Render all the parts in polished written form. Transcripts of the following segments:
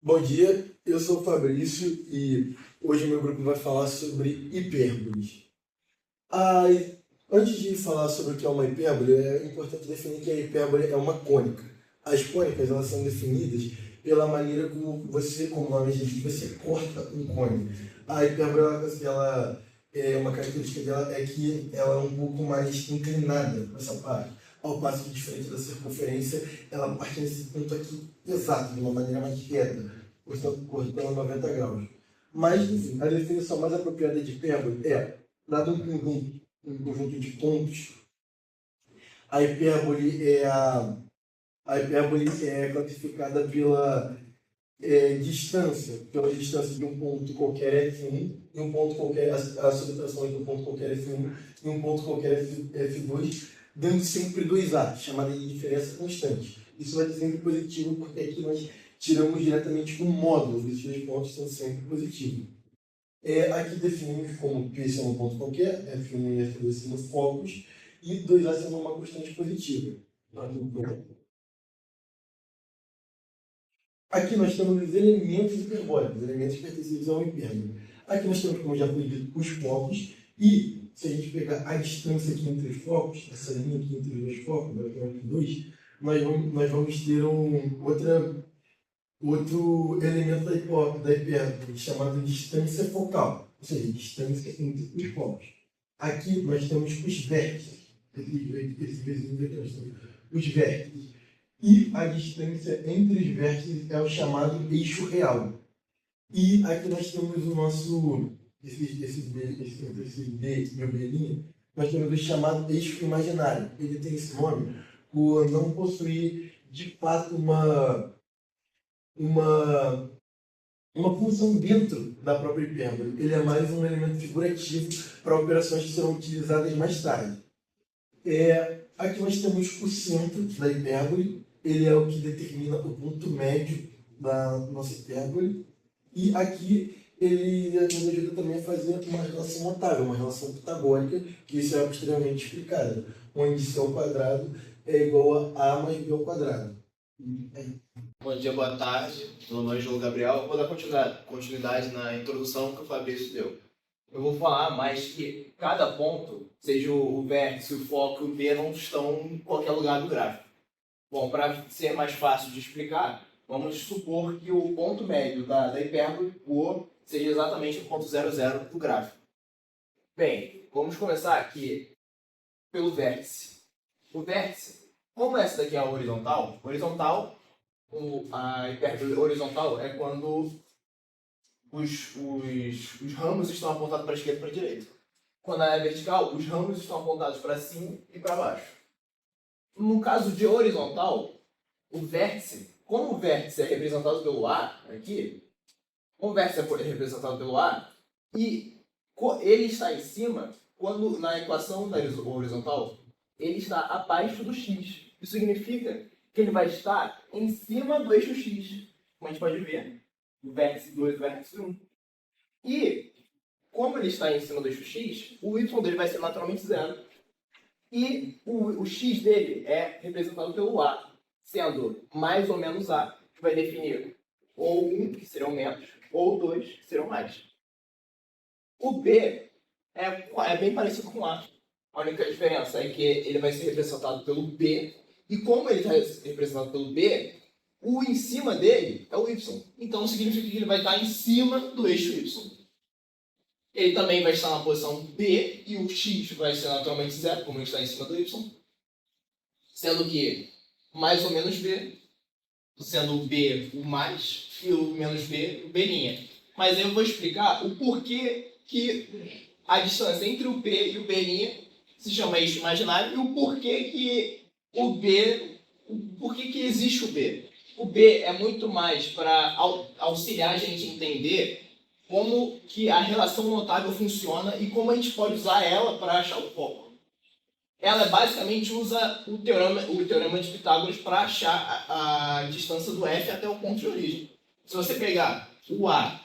Bom dia, eu sou o Fabrício e hoje meu grupo vai falar sobre hipérboles. Ah, Antes de falar sobre o que é uma hipérbole, é importante definir que a hipérbole é uma cônica. As cônicas elas são definidas pela maneira como o nome diz, você corta um cone. A hipérbole, uma característica dela é que ela é um pouco mais inclinada nessa parte. Ao passo que, diferente da circunferência, ela parte nesse ponto aqui exato, de uma maneira mais reta, cortando 90 graus. Mas, enfim, a definição mais apropriada de hipérbole é, dado um conjunto de pontos, a hipérbole a hipérbole é classificada pela distância de um ponto qualquer F1 e um ponto qualquer, a subtração entre um ponto qualquer F1 e um ponto qualquer F2, dando sempre 2A, chamada de diferença constante. Isso vai ser sempre positivo, porque aqui nós tiramos diretamente um módulo desses dois pontos sendo sempre positivo. Aqui definimos como P sendo um ponto qualquer, F1 e F2 sendo focos, e 2A sendo uma constante positiva. Aqui nós temos os elementos hiperbólicos, os elementos pertencentes ao hipérbole. Aqui nós temos, como já foi dito, os focos, e se a gente pegar a distância aqui entre os focos, essa linha aqui entre os dois focos, aqui dois, nós vamos ter outro elemento da hipérbole, chamado distância focal, ou seja, distância entre os focos. Aqui nós temos os vértices, esses vizinhos aqui, nós temos os vértices. E a distância entre os vértices é o chamado eixo real. E aqui nós temos o nosso, entre esse B e o B', nós temos o chamado eixo imaginário. Ele tem esse nome por não possuir, de fato, uma, uma função dentro da própria hipérbole. Ele é mais um elemento figurativo para operações que serão utilizadas mais tarde. Aqui nós temos o centro da hipérbole, ele é o que determina o ponto médio da nossa hipérbole, e aqui ele nos ajuda também a fazer uma relação notável, uma relação pitagórica, que isso é posteriormente explicado, onde C ao quadrado é igual a A mais B ao quadrado. Bom dia, boa tarde. Meu nome é João Gabriel. Eu vou dar continuidade na introdução que o Fabrício deu. Eu vou falar mais que cada ponto, seja o vértice, o foco e o B, não estão em qualquer lugar do gráfico. Bom, para ser mais fácil de explicar, vamos supor que o ponto médio da hipérbole, o O, seja exatamente o ponto 00 do gráfico. Bem, vamos começar aqui pelo vértice. O vértice, como essa daqui é a horizontal, a hipérbole horizontal é quando os ramos estão apontados para a esquerda e para a direita. Quando é vertical, os ramos estão apontados para cima e para baixo. No caso de horizontal, o vértice, como o vértice é representado pelo A, aqui, como o vértice é representado pelo A, e ele está em cima, quando na equação da horizontal, ele está abaixo do x. Isso significa que ele vai estar em cima do eixo x, como a gente pode ver, o vértice 2 e o vértice 1. E, como ele está em cima do eixo x, o y dele vai ser naturalmente zero. E o x dele é representado pelo a, sendo mais ou menos a, que vai definir ou 1, que serão menos, ou 2, que serão mais. O b é bem parecido com a. A única diferença é que ele vai ser representado pelo b, e como ele está representado pelo b, o em cima dele é o y. Então significa que ele vai estar em cima do eixo y. Ele também vai estar na posição B, e o x vai ser naturalmente zero, como ele está em cima do y. Sendo que mais ou menos B, sendo o B o mais, e o menos B o B'. Mas aí eu vou explicar o porquê que a distância entre o P e o B' se chama eixo imaginário, e o porquê que o B, porquê que existe o B. O B é muito mais para auxiliar a gente a entender como que a relação notável funciona e como a gente pode usar ela para achar o foco. Ela basicamente usa o teorema de Pitágoras para achar a distância do F até o ponto de origem. Se você pegar o A,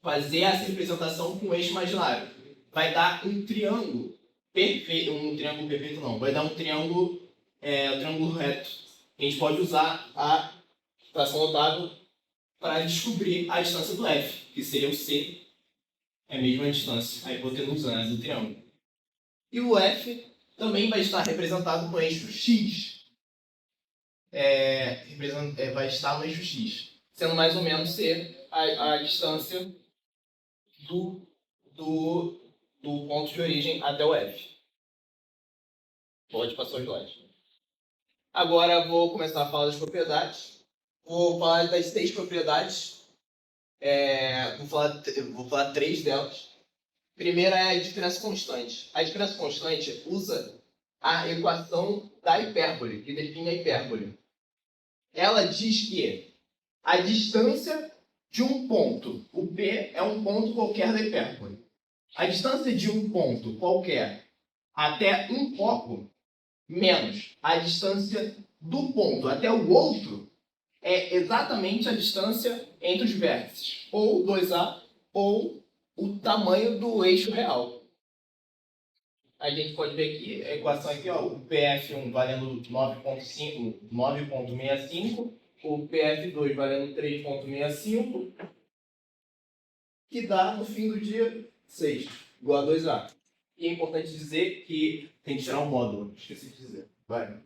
fazer essa representação com o eixo imaginário, vai dar um triângulo perfeito, vai dar um triângulo reto. A gente pode usar a fração notável para descobrir a distância do f, que seria o c, é a mesma distância, a hipotenusa, né, do triângulo. E o f também vai estar representado no eixo x, vai estar no eixo x, sendo mais ou menos c a distância do ponto de origem até o f. Pode passar os slides. Agora vou começar a falar das propriedades. Vou falar das 6 propriedades. Vou falar 3 delas. Primeira é a diferença constante. A diferença constante usa a equação da hipérbole, que define a hipérbole. Ela diz que a distância de um ponto, o P é um ponto qualquer da hipérbole. A distância de um ponto qualquer até um foco menos a distância do ponto até o outro é exatamente a distância entre os vértices, ou 2A, ou o tamanho do eixo real. A gente pode ver aqui, a equação aqui, ó, o PF1 valendo 9,65, o PF2 valendo 3,65, que dá, no fim do dia, 6, igual a 2A. E é importante dizer que tem que tirar um módulo, esqueci de dizer. Vai.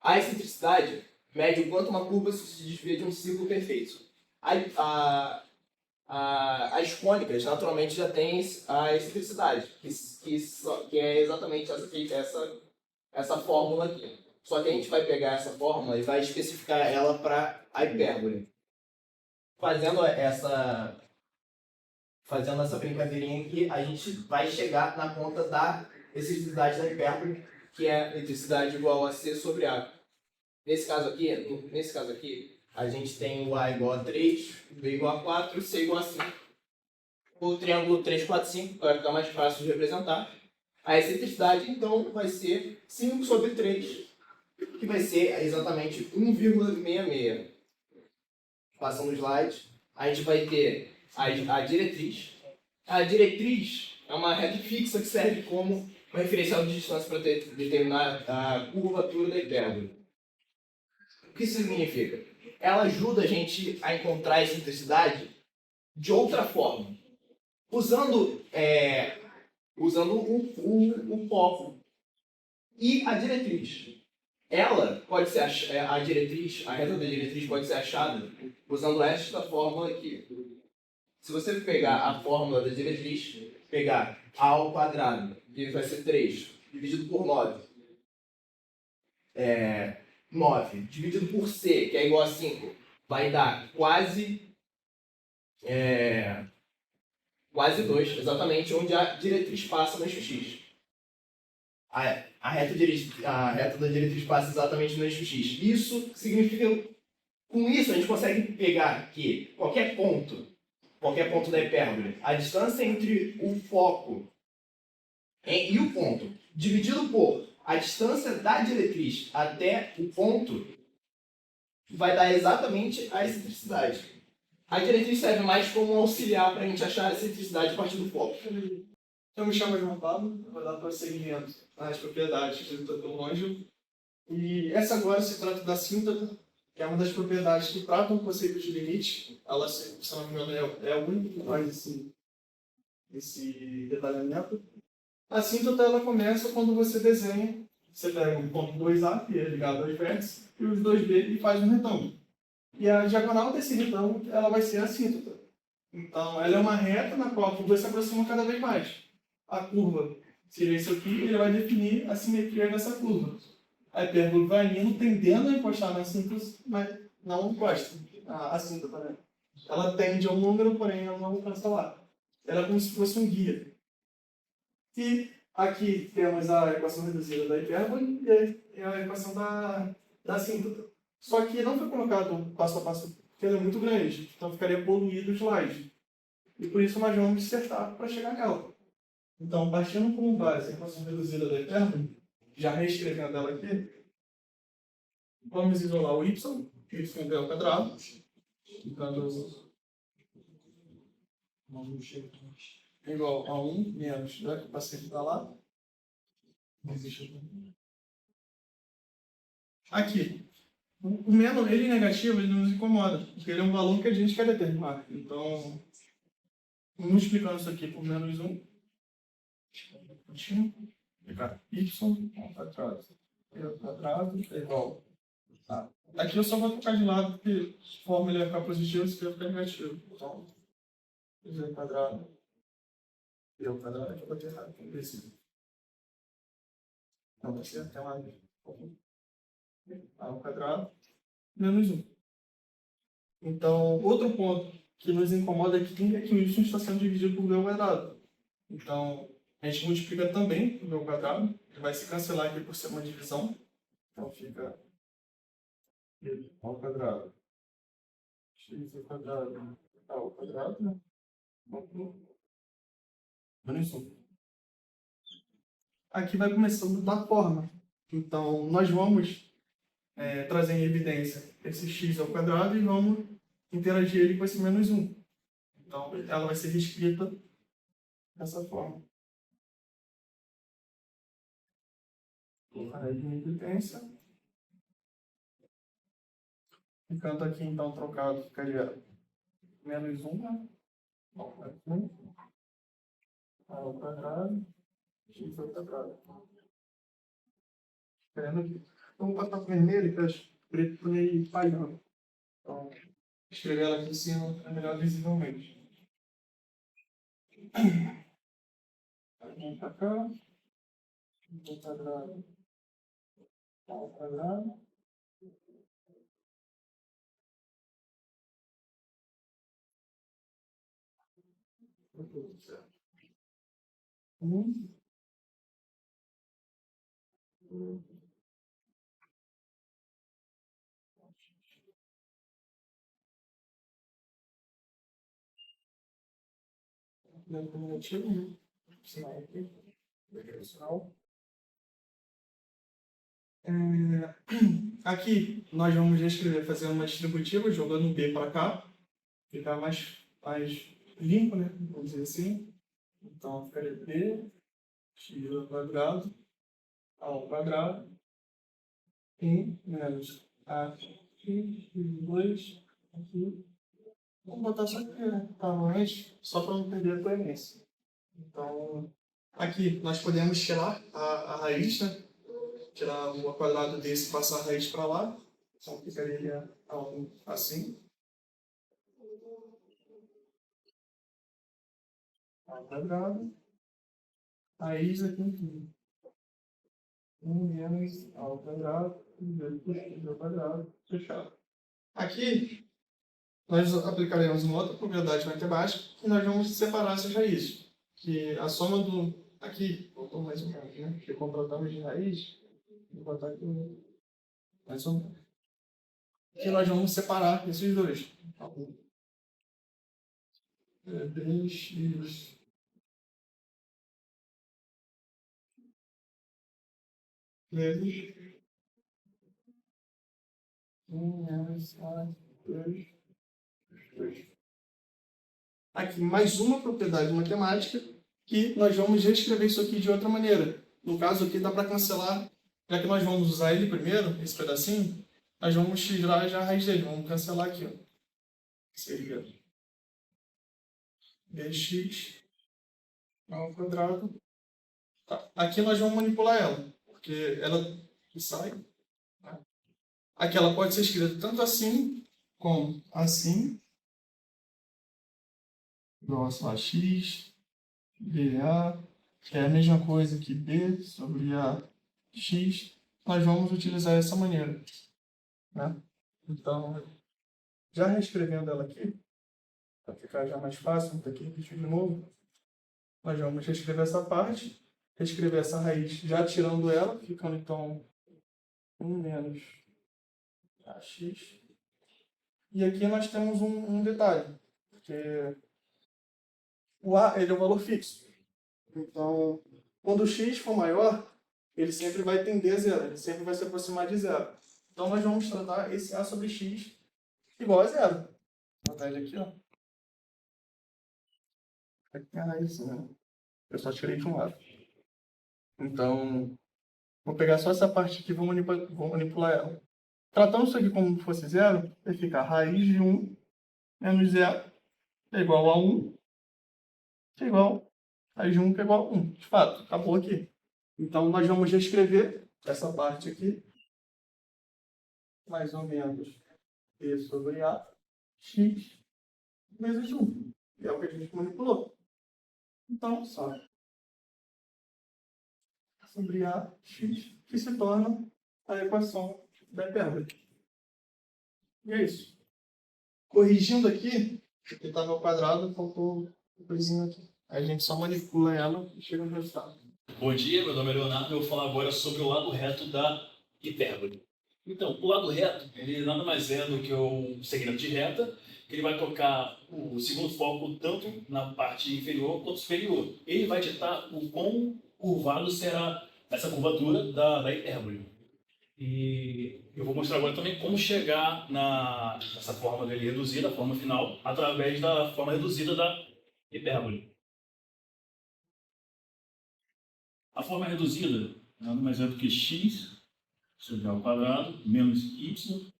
A excentricidade mede o quanto uma curva se desvia de um círculo perfeito. As cônicas, naturalmente, já têm a excentricidade, que é exatamente essa fórmula aqui. Só que a gente vai pegar essa fórmula e vai especificar ela para a hipérbole. Fazendo essa brincadeirinha aqui, a gente vai chegar na conta da excentricidade da hipérbole, que é a excentricidade igual a C sobre A. Nesse caso aqui, a gente tem o A igual a 3, o B igual a 4 e o C igual a 5. O triângulo 3, 4, 5 vai ficar mais fácil de representar. A excentricidade, então, vai ser 5 sobre 3, que vai ser exatamente 1,66. Passando o slide, a gente vai ter a diretriz. A diretriz é uma reta fixa que serve como um referencial de distância para determinar a curvatura da hipérbole. O que isso significa? Ela ajuda a gente a encontrar a excentricidade de outra forma. Usando o foco e a diretriz. Ela pode ser a reta da diretriz pode ser achada usando esta fórmula aqui. Se você pegar a fórmula da diretriz, pegar a ao quadrado, que vai ser 3, dividido por 9, 9 dividido por C, que é igual a 5, vai dar quase 2, exatamente onde a diretriz passa no eixo X. A reta da diretriz passa exatamente no eixo X. Isso significa, com isso a gente consegue pegar que qualquer ponto da hipérbole, a distância entre o foco e o ponto, dividido por a distância da diretriz até o ponto, vai dar exatamente a excentricidade. A diretriz serve mais como auxiliar para a gente achar a excentricidade a partir do foco. Eu me chamo João Pablo, vou dar prosseguimento às propriedades do Dr. Ângelo. E essa agora se trata da síntota, que é uma das propriedades que tratam o conceito de limite. Ela, se não me engano, é o único que faz esse detalhamento. A síntota ela começa quando você desenha, você pega um ponto 2A, que é ligado aos vértices, e os 2B e faz um retângulo. E a diagonal desse retângulo ela vai ser a síntota. Então, ela é uma reta na qual a curva se aproxima cada vez mais. A curva seria isso aqui, ele vai definir a simetria dessa curva. A hipérbole vai indo, tendendo a encostar na síntose, mas não encosta a síntota, né? Ela tende a um número, porém ela não alcança lá. Ela é como se fosse um guia. E aqui temos a equação reduzida da hipérbole e a equação da síntota. Só que não foi colocado passo a passo, porque ela é muito grande, então ficaria poluído o slide. E por isso nós vamos dissertar para chegar nela. Então, partindo como base a equação reduzida da hipérbole, já reescrevendo ela aqui, vamos isolar o y é ao quadrado, ficando igual a 1 menos, já que o paciente está lá, não existe aqui. O menos, ele negativo, ele nos incomoda, porque ele é um valor que a gente quer determinar. Então, multiplicando isso aqui por menos 1, fica y ao quadrado é igual. Tá. Aqui eu só vou trocar de lado, porque forma ele vai ficar positivo, esse aqui vai ficar negativo. Então, z quadrado, e ao quadrado, aqui eu vou ter errado. Esse. Não, vai ser até lá. A ao quadrado, menos 1. Então, outro ponto que nos incomoda aqui é que o y está sendo dividido por v ao quadrado. Então, a gente multiplica também por v ao quadrado, que vai se cancelar aqui por ser uma divisão. Então, fica ao quadrado, x ao quadrado, ao quadrado, né? Menos 1. Aqui vai começando da forma. Então, nós vamos trazer em evidência esse x ao quadrado e vamos interagir ele com esse menos 1. Então, ela vai ser reescrita dessa forma. Raiz de evidência. Ficando aqui, então, trocado, ficaria menos 1, né? Menos 1 ao quadrado, x ao quadrado. Querendo aqui. Vamos passar para o vermelho, que eu acho preto por aí falhando. Então, escrever ela aqui em cima é melhor visivelmente. Vamos para cá. Ao quadrado. Ao quadrado. Certo. 1. Negativo, né? Sinal aqui. Sinal. Aqui nós vamos reescrever fazendo uma distributiva, jogando b para cá, ficar mais limpo, né? Vamos dizer assim. Então ficaria b, x ao quadrado, 1 menos a x, 2, aqui. Vamos botar só aqui, né? Tamanhos, só para não perder a coerência. Então, aqui nós podemos tirar a raiz, né? Tirar o quadrado desse e passar a raiz para lá. Então ficaria algo assim. Ao quadrado. Raiz aqui em cima. 1 menos ao quadrado vezes x ao quadrado. Fechado. Aqui nós aplicaremos uma outra propriedade matemática e nós vamos separar essas raízes. Que a soma do... Aqui, voltou mais um pouco, né? Que contratamos de raiz. Vou botar aqui mais um. Que nós vamos separar esses dois. Então, 3x vezes 1 menos A2. Aqui, mais uma propriedade matemática que nós vamos reescrever isso aqui de outra maneira. No caso aqui, dá para cancelar, já que nós vamos usar ele primeiro, esse pedacinho, nós vamos tirar já a raiz dele. Vamos cancelar aqui. Ó. Seria bx ao quadrado. Tá. Aqui nós vamos manipular ela, porque ela sai. Tá? Aqui ela pode ser escrita tanto assim, como assim. Igual a x, dA, que é a mesma coisa que b sobre a x. Nós vamos utilizar essa maneira. Né? Então, já reescrevendo ela aqui, para ficar já mais fácil, vou aqui repetir de novo. Nós vamos reescrever essa parte, reescrever essa raiz já tirando ela, ficando então 1 menos ax. E aqui nós temos um detalhe, porque o a ele é um valor fixo. Então, quando o x for maior, ele sempre vai tender a zero, ele sempre vai se aproximar de zero. Então, nós vamos tratar esse a sobre x igual a zero. Vou botar ele aqui, ó. Aqui é a raiz, né? Eu só tirei de um lado. Então, vou pegar só essa parte aqui e vou manipular ela. Tratando isso aqui como se fosse zero, vai ficar raiz de 1 menos zero é igual a 1, que é igual a raiz de 1, que é igual a 1. De fato, acabou aqui. Então, nós vamos reescrever essa parte aqui, mais ou menos P sobre A, x vezes 1. Que é o que a gente manipulou. Então, só sobre A, x, que se torna a equação da hipérbole. E é isso. Corrigindo aqui, porque estava ao quadrado, faltou uma coisinha aqui. Aí a gente só manipula ela e chega no resultado. Bom dia, meu nome é Leonardo e eu vou falar agora sobre o lado reto da hipérbole. Então, o lado reto, ele nada mais é do que o segmento de reta, que ele vai tocar o segundo foco tanto na parte inferior quanto superior. Ele vai ditar o quão curvado será essa curvatura da hipérbole. E eu vou mostrar agora também como chegar nessa forma dele reduzida, a forma final, através da forma reduzida da hipérbole. A forma reduzida nada mais é do que x sobre a ao quadrado menos y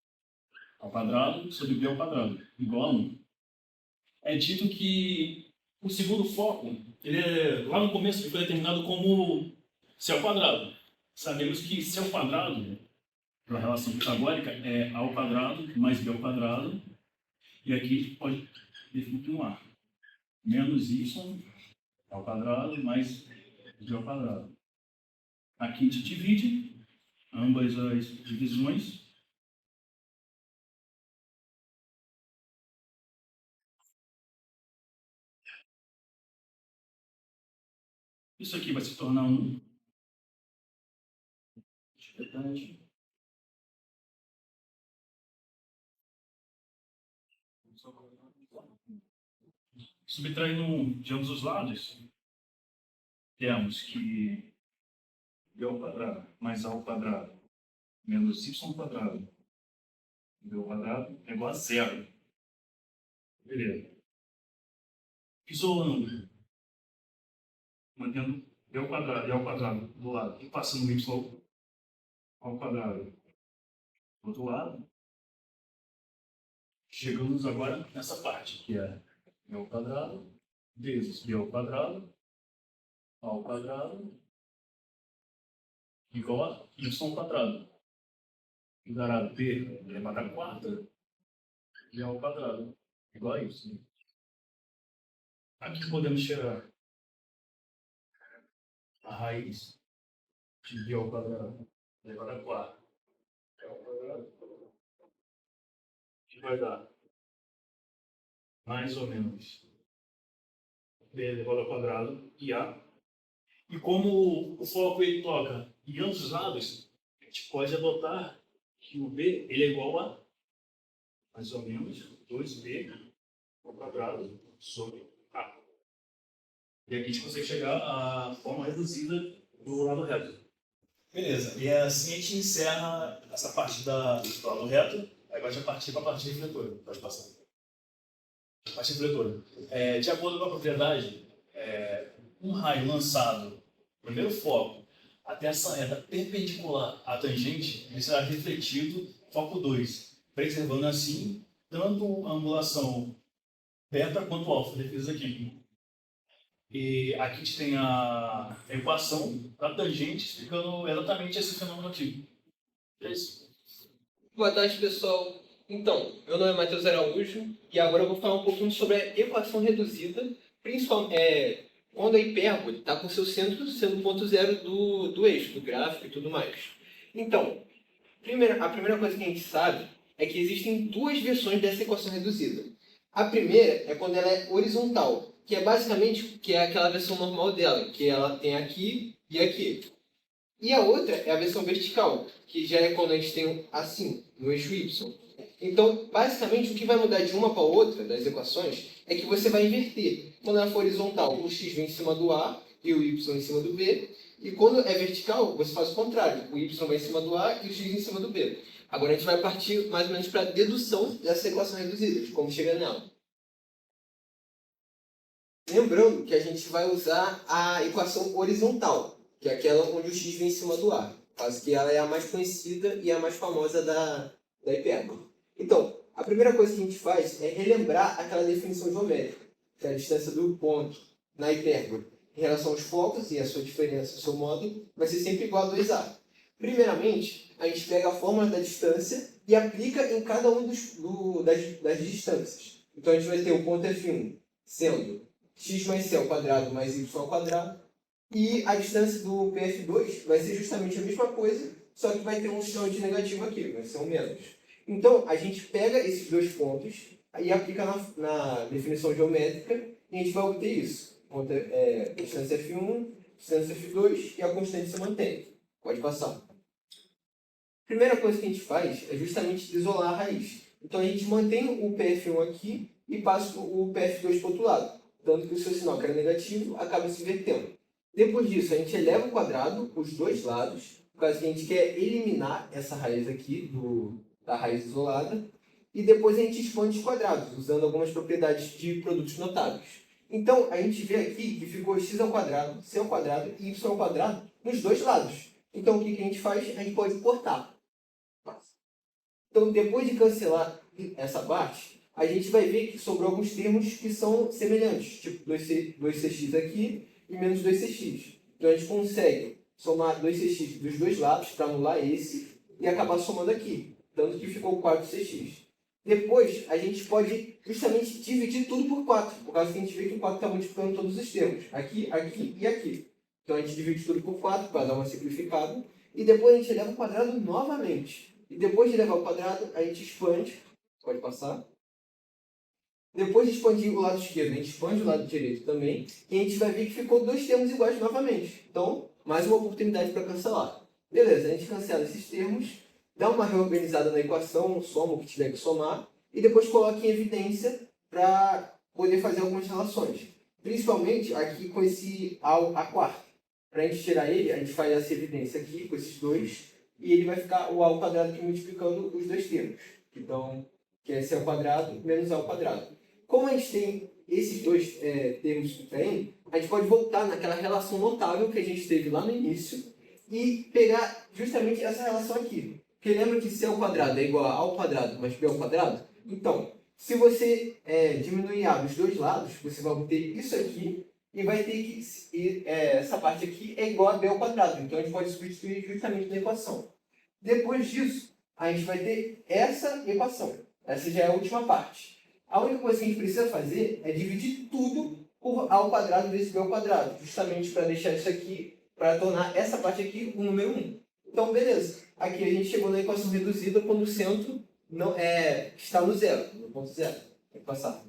ao quadrado sobre b ao quadrado, igual a 1. É dito que o segundo foco, lá no começo, ele foi determinado como c ao quadrado. Sabemos que c ao quadrado, pela relação pitagórica, é a ao quadrado mais b ao quadrado, e aqui a gente pode definir como a menos y ao quadrado mais b ao quadrado. Aqui a gente divide ambas as divisões. Isso aqui vai se tornar 1. Subtraindo de ambos os lados, temos que b ao quadrado mais a ao quadrado menos y ao quadrado b ao quadrado é igual a 0. Beleza. Isolando, mantendo b ao quadrado e ao quadrado do lado e passando o y ao quadrado do outro lado, chegamos agora nessa parte, que é b ao quadrado vezes b ao quadrado igual a y ao quadrado. Que dará b elevado à quarta b ao quadrado igual a y. Aqui podemos tirar a raiz de b ao quadrado elevado à quarta b ao quadrado, que vai dar mais ou menos b elevado ao quadrado e a. E como o foco ele toca em ambos os lados, a gente pode adotar que o b ele é igual a mais ou menos 2b ao quadrado sobre a. E aqui a gente consegue chegar à forma reduzida do lado reto. Beleza, e assim a gente encerra essa parte do lado reto, aí vai já partir para a parte refletora. Pode passar. A parte refletora. De acordo com a propriedade, um raio lançado no primeiro foco até essa reta perpendicular à tangente, ele será refletido foco 2, preservando assim tanto a angulação beta quanto alfa definidas aqui. E aqui a gente tem a equação da tangente explicando exatamente esse fenômeno aqui. É isso. Boa tarde, pessoal. Então, meu nome é Matheus Araújo e agora eu vou falar um pouquinho sobre a equação reduzida, principalmente quando a hipérbole está com seu centro sendo o ponto zero do eixo, do gráfico e tudo mais. Então, a primeira coisa que a gente sabe é que existem duas versões dessa equação reduzida. A primeira é quando ela é horizontal, que é basicamente aquela versão normal dela, que ela tem aqui e aqui. E a outra é a versão vertical, que já é quando a gente tem assim, no eixo Y. Então, basicamente, o que vai mudar de uma para a outra das equações é que você vai inverter. Quando ela for horizontal, o x vem em cima do A e o y em cima do B. E quando é vertical, você faz o contrário. O y vai em cima do A e o x em cima do B. Agora a gente vai partir mais ou menos para a dedução dessa equação reduzida, de como chegar nela. Lembrando que a gente vai usar a equação horizontal, que é aquela onde o x vem em cima do A. Caso que ela é a mais conhecida e a mais famosa da hipérbole. Então, a primeira coisa que a gente faz é relembrar aquela definição geométrica, que é a distância do ponto na hipérbole em relação aos focos e a sua diferença, o seu módulo, vai ser sempre igual a 2a. Primeiramente, a gente pega a fórmula da distância e aplica em cada um das distâncias. Então, a gente vai ter o ponto F1 sendo x mais c ao quadrado mais y ao quadrado, e a distância do PF2 vai ser justamente a mesma coisa, só que vai ter um sinal de negativo aqui, vai ser um menos. Então, a gente pega esses dois pontos e aplica na definição geométrica e a gente vai obter isso. Distância F1, distância F2 e a constante se mantém. Pode passar. A primeira coisa que a gente faz é justamente isolar a raiz. Então, a gente mantém o PF1 aqui e passa o PF2 para o outro lado. Tanto que o seu sinal, que era negativo, acaba se invertendo. Depois disso, a gente eleva ao quadrado os dois lados, por causa que a gente quer eliminar essa raiz aqui da raiz isolada, e depois a gente expande os quadrados, usando algumas propriedades de produtos notáveis. Então, a gente vê aqui que ficou x ao quadrado, c ao quadrado e y ao quadrado nos dois lados. Então, o que a gente faz? A gente pode cortar. Então, depois de cancelar essa parte, a gente vai ver que sobrou alguns termos que são semelhantes, tipo 2cx aqui e menos 2cx. Então, a gente consegue somar 2cx dos dois lados para anular esse e acabar somando aqui, tanto que ficou 4cx. Depois, a gente pode justamente dividir tudo por 4, por causa que a gente vê que o 4 está multiplicando todos os termos, aqui, aqui e aqui. Então, a gente divide tudo por 4 para dar uma simplificada, e depois a gente eleva ao quadrado novamente. E depois de elevar ao quadrado, a gente expande, pode passar. Depois de expandir o lado esquerdo, a gente expande o lado direito também, e a gente vai ver que ficou dois termos iguais novamente. Então, mais uma oportunidade para cancelar. Beleza, a gente cancela esses termos, dá uma reorganizada na equação, soma o que tiver que somar, e depois coloca em evidência para poder fazer algumas relações. Principalmente aqui com esse a quarta. Para a gente tirar ele, a gente faz essa evidência aqui com esses dois, e ele vai ficar o a ao quadrado aqui multiplicando os dois termos. Então, que é c ao quadrado menos a ao quadrado. Como a gente tem esses dois termos que tem, a gente pode voltar naquela relação notável que a gente teve lá no início e pegar justamente essa relação aqui. Porque lembra que c ao quadrado é igual a ao quadrado mais b ao quadrado? Então, se você diminuir a dos dois lados, você vai obter isso aqui e vai ter que... essa parte aqui é igual a b ao quadrado. Então, a gente pode substituir justamente na equação. Depois disso, a gente vai ter essa equação. Essa já é a última parte. A única coisa que a gente precisa fazer é dividir tudo por a ao quadrado vezes b ao quadrado. Justamente para deixar isso aqui, para tornar essa parte aqui o número 1. Então, beleza. Aqui a gente chegou na equação reduzida quando o centro não, está no zero, no ponto zero. Tem que passar.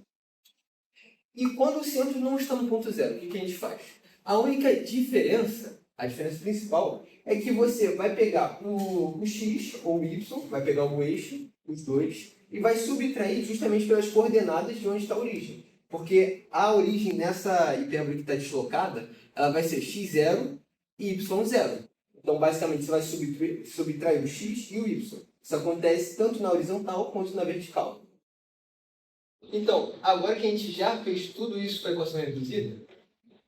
E quando o centro não está no ponto zero, o que a gente faz? A única diferença, a diferença principal, é que você vai pegar o x ou o y, vai pegar o eixo, os dois, e vai subtrair justamente pelas coordenadas de onde está a origem. Porque a origem nessa hipérbole que está deslocada, ela vai ser x0 e y0. Então, basicamente, você vai subtrair o x e o y. Isso acontece tanto na horizontal quanto na vertical. Então, agora que a gente já fez tudo isso com a equação reduzida,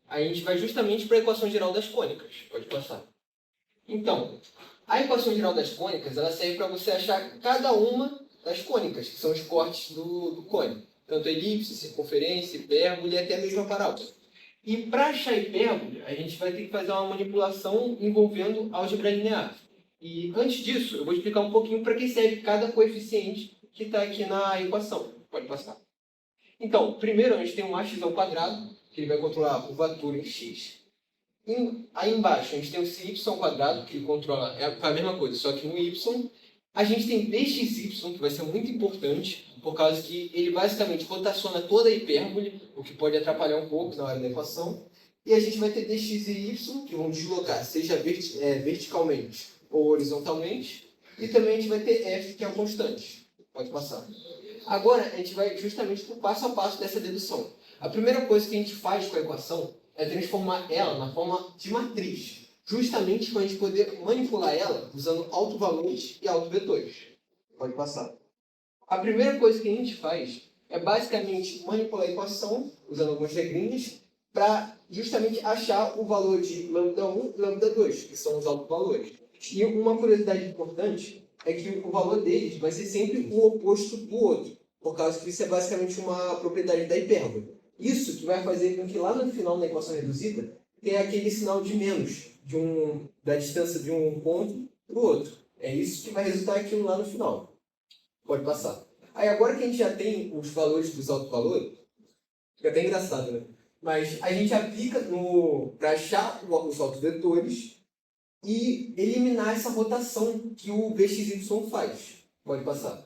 a gente vai justamente para a equação geral das cônicas. Pode passar. Então, a equação geral das cônicas, ela serve para você achar cada uma das cônicas, que são os cortes do cone. Tanto elipse, circunferência, hipérbole e até mesmo a parábola. E para achar hipérbole, a gente vai ter que fazer uma manipulação envolvendo álgebra linear. E antes disso, eu vou explicar um pouquinho para que serve cada coeficiente que está aqui na equação. Pode passar. Então, primeiro a gente tem um ax ao quadrado, que ele vai controlar a curvatura em x. Aí embaixo a gente tem o cy ao quadrado, que ele controla a mesma coisa, só que no y. A gente tem dxy, que vai ser muito importante, por causa que ele basicamente rotaciona toda a hipérbole, o que pode atrapalhar um pouco na hora da equação. E a gente vai ter dx e y, que vão deslocar, seja verticalmente ou horizontalmente. E também a gente vai ter f, que é a constante. Pode passar. Agora, a gente vai justamente para o passo a passo dessa dedução. A primeira coisa que a gente faz com a equação é transformar ela na forma de matriz, justamente para a gente poder manipular ela usando autovalores e autovetores. Pode passar. A primeira coisa que a gente faz é basicamente manipular a equação, usando algumas regrinhas, para justamente achar o valor de lambda 1 e lambda 2, que são os autovalores. E uma curiosidade importante é que o valor deles vai ser sempre o oposto do outro, por causa que isso é basicamente uma propriedade da hipérbole. Isso que vai fazer com que lá no final da equação reduzida tenha aquele sinal de menos da distância de um ponto para o outro. É isso que vai resultar aquilo lá no final. Pode passar. Aí agora que a gente já tem os valores dos autovalores, fica até engraçado, né? Mas a gente aplica para achar os autovetores e eliminar essa rotação que o BXY faz. Pode passar.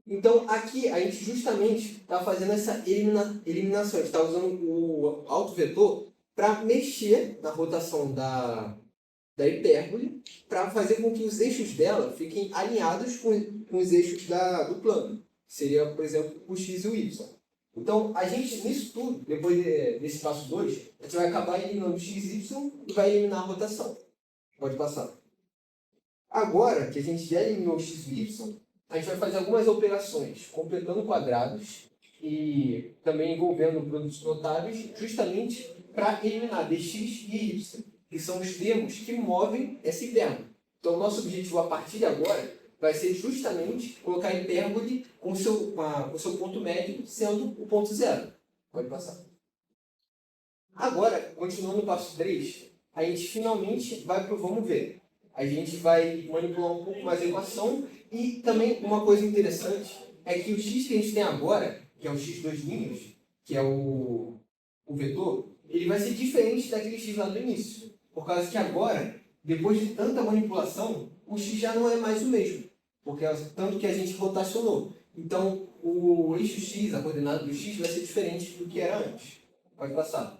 Então, aqui a gente justamente está fazendo essa eliminação. A gente está usando o autovetor para mexer na rotação da hipérbole para fazer com que os eixos dela fiquem alinhados com os eixos do plano. Que seria, por exemplo, o x e o y. Então, a gente, nisso tudo, depois desse passo 2, a gente vai acabar eliminando o x e y e vai eliminar a rotação. Pode passar. Agora que a gente já eliminou o x e o y, a gente vai fazer algumas operações completando quadrados e também envolvendo produtos notáveis, justamente para eliminar dx e y, que são os termos que movem essa hipérbole. Então, o nosso objetivo a partir de agora vai ser justamente colocar a hipérbole com o seu ponto médio sendo o ponto zero. Pode passar. Agora, continuando no passo 3, a gente finalmente vai para o vamos ver. A gente vai manipular um pouco mais a equação e também uma coisa interessante é que o x que a gente tem agora, que é o x2', que é o vetor, ele vai ser diferente daquele x lá do início. Por causa que agora, depois de tanta manipulação, o x já não é mais o mesmo. Porque tanto que a gente rotacionou. Então, o eixo x, a coordenada do x, vai ser diferente do que era antes. Pode passar.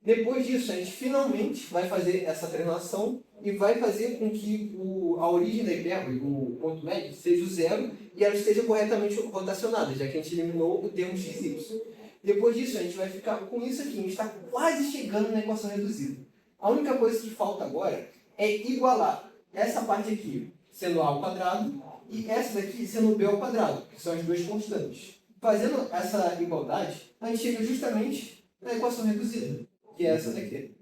Depois disso, a gente finalmente vai fazer essa translação e vai fazer com que a origem da hipérbole, o ponto médio, seja o zero e ela esteja corretamente rotacionada, já que a gente eliminou o termo x e y. Depois disso, a gente vai ficar com isso aqui. A gente está quase chegando na equação reduzida. A única coisa que falta agora é igualar essa parte aqui sendo a ao quadrado e essa daqui sendo b ao quadrado, que são as duas constantes. Fazendo essa igualdade, a gente chega justamente na equação reduzida, que é essa daqui.